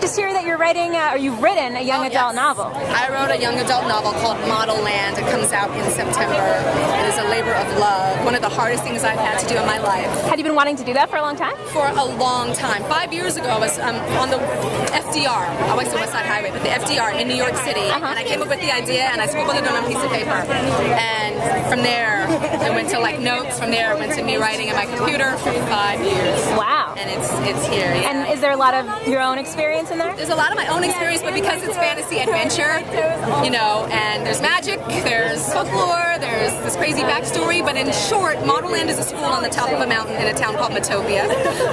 just hear that you're writing, or you've written a young adult novel. I wrote a young adult novel called Model Land. It comes out in September. It is a labor of love. One of the hardest things I've had to do in my life. Had you been wanting to do that for a long time? For a long time. 5 years ago, I was on the FDR. I always say West Side Highway, but the FDR in New York City. And I came up with the idea, and I scribbled it on a piece of paper. And from there, it went to like notes. From there, it went to me writing on my computer for 5 years. Wow. And it's here. Yeah. And is there a lot of your own experience in there? There's a lot of my own experience, but because it's fantasy adventure, you know, and there's magic, there's folklore, there's this crazy backstory, but in short, Model Land is a school on the top of a mountain in a town called Metopia.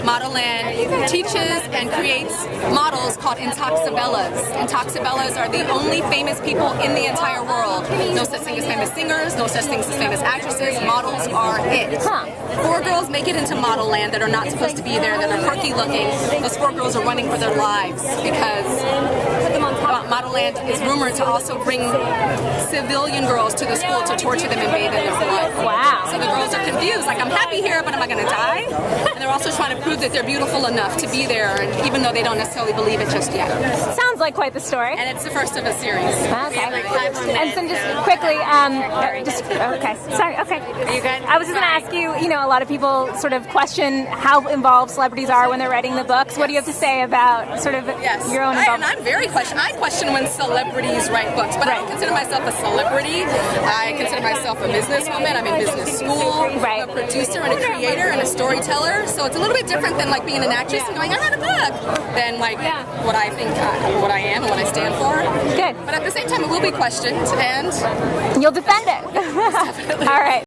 Model Land teaches and creates models called Intoxibellas. Intoxibellas are the only famous people in the entire world. No such thing as famous singers, no such things as famous actresses. Models are it. 4 girls make it into Model Land that are not supposed to be there, that are quirky looking. Those 4 girls are running for their lives because Model Land is rumored to also bring civilian girls to the school to torture them and bathe in their blood. Wow. So the girls are confused, like, I'm happy here, but am I going to die? And they're also trying to prove that they're beautiful enough to be there, and even though they don't necessarily believe it just yet. Sounds like quite the story. And it's the first of a series. Okay. And so just quickly, okay. Sorry, okay. Are you good? I was just going to ask you, you know, a lot of people sort of question how involved celebrities are when they're writing the books. What do you have to say about sort of your own involvement? And I'm very I question when celebrities write books, but I don't consider myself a celebrity. I consider myself a businesswoman. I'm in business school. I'm a producer and a creator and a storyteller. So it's a little bit different than like being an actress and going, I wrote a book, than like what I think, what I am and what I stand for. Good. But at the same time, it will be questioned, and you'll defend it. All right.